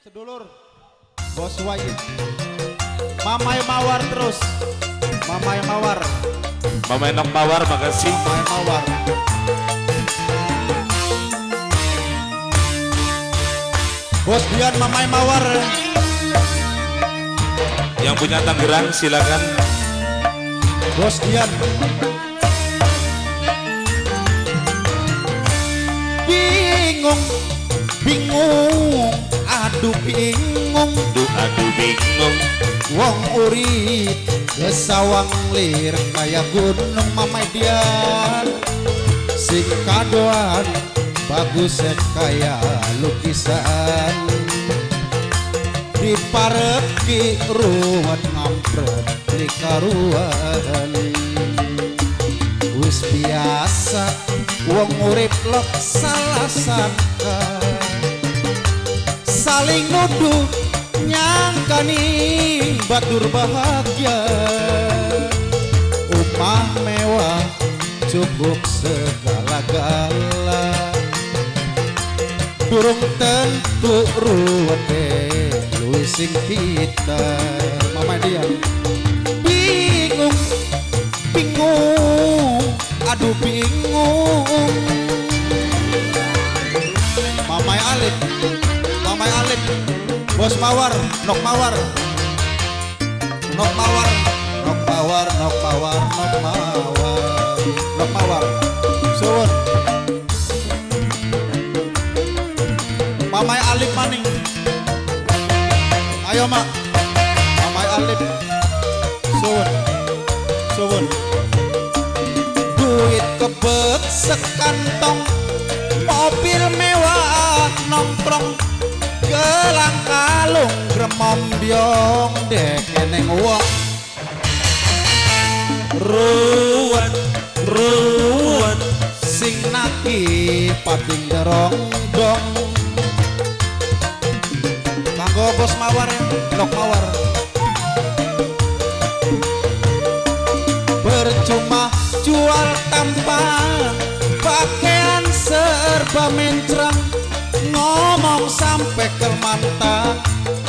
Sedulur Bos Wahid Mamai Mawar terus Mamai Mawar Mamai Nok Mawar, makasih Mamai Mawar Bos Dian Mamai Mawar. Yang punya Tangerang silakan. Bos Dian. Bingung, bingung, aduh bingung, Aduh bingung. wong urip gesawang lir kaya gunung Mamai Dian. Sing kadoan bagus kaya lukisan dipareki ruwet ngampret di karuan. Wis biasa wong urip lok salah sangka saling nuduh nyangkani batur bahagia. Umah mewah cukup segala-gala durung tentu ruwete luwih sing kita. Mamai Dian bingung, bingung, aduh bingung. Mamai Alif, Mamai Alif, Bos Mawar, Nok Mawar, Nok Mawar, Nok Mawar, Nok Mawar, Nok Mawar, Nok Mawar, suwun. Mamai Alif maning. Ayo mak, Mamai Alif, suwun, suwun. Duit kebek sekantong, mobil mewah nongkrong, gelang kalung gremom biong dek eneng wong. Ruwet, ruwet, sing naki pating derong dong. Kanggo Bos Mawar ya, Nok Mawar. Percuma jual tampan, pakaian serba mencrang, ngomong sampai ke mantan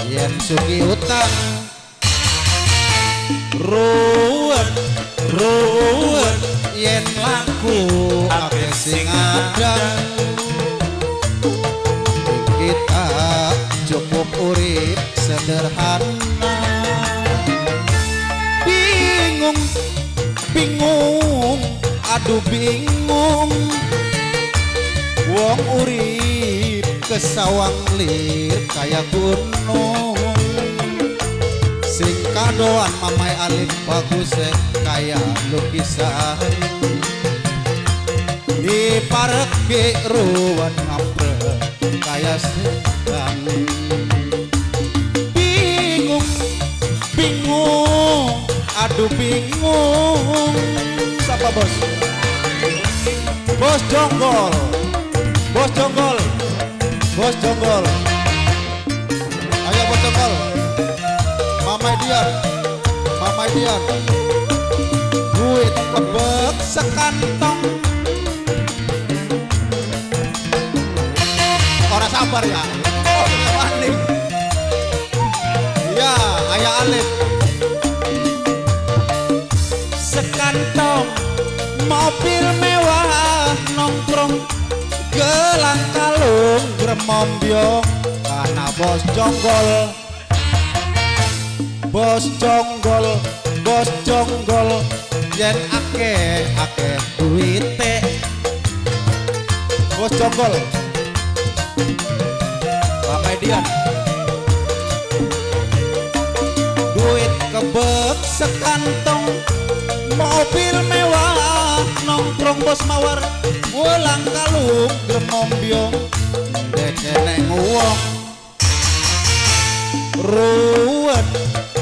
yen sugi utang. Ruwet, ruwet, yen laku ake sing adang. Kita cukup urip sederhana. Bingung, bingung, aduh bingung, wong urip kesawang lir kaya gunung. Sing kadoan Mamai Alif bagus kaya lukisan dipareki ruwet ngampret kaya setan. Bingung, bingung, aduh bingung. Siapa bos? Bos Jonggol, Bos Jonggol, Bos Jonggol. Ayo Bos Jonggol. Mamai Dian, Mamai Dian. Duit kebek sekantong. Orang sabar ya. Oh, panik. Ya, Ayah Alif. Sekantong mobil mewah nongkrong, gelang kalung gremom biong karena Bos Jonggol. Bos Jonggol, Bos Jonggol, yen akeh duite. Bos Jonggol. Mamai Dian. Duit kebek sekantong, mobil mewah nongkrong Bos Mawar, wulang kalung gremom biong dek eneng wong. Ruwet,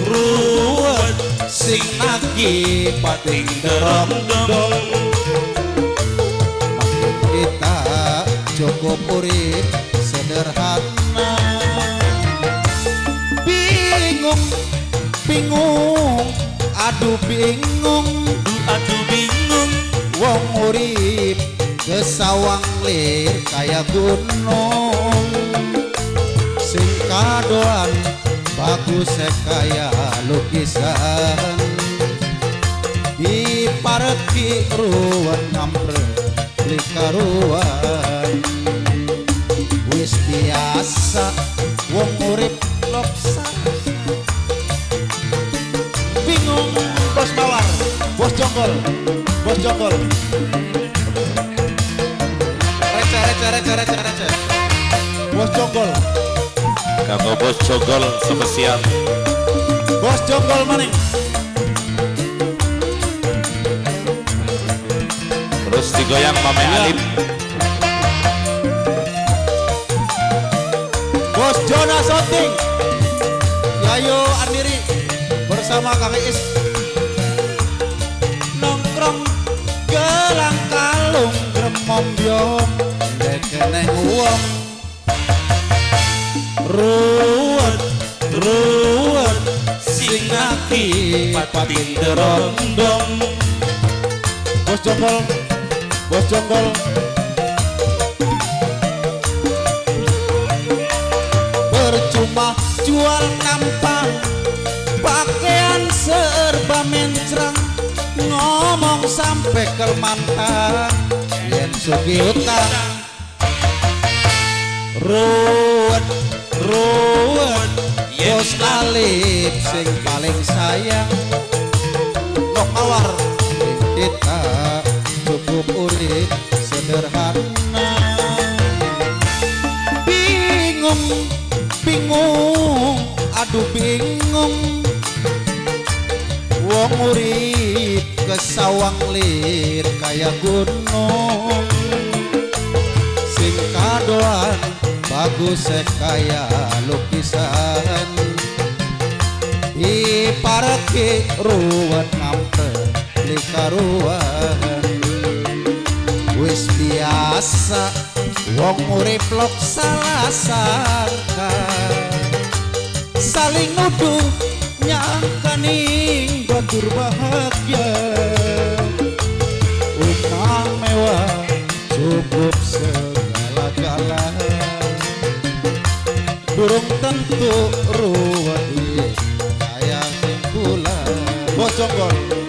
ruwet, sing nagi pating derong dong. Makin kita cukup urip sederhana. Bingung, bingung, aduh bingung, Aduh bingung. wong urip kesawang lir kaya gunung. Sing kadoan bagus kaya lukisan di pareki ruwan ngampre likaruan wis biasa wong urip loksa bingung bos mawar bos jonggol receh bos jonggol Kanggo bos jogol spesial. bos jonggol maning Terus digoyang Mame Alip. bos Jona Soting Yayo Andiri bersama Kang Iis nongkrong gelang kalung gremom biom dekeneng uang ruwet sing aki pating derondong bos jonggol percuma jual nampang pakaian serba mencrang ngomong sampai kelmantang yen sugih utang ruwet bos Alip sing paling sayang nok mawar kita cukup urip sederhana bingung aduh bingung wong urip kesawang lir kaya gunung sing kadoan bagus kaya lukisan di pareki ruwet ngampre likaruan wis biasa wong urip lok salah sangka saling nuduh nyangkaning batur bahagia rumah mewah cukup segala-galanya durung tentu ruwet kaya sing kula bos jonggol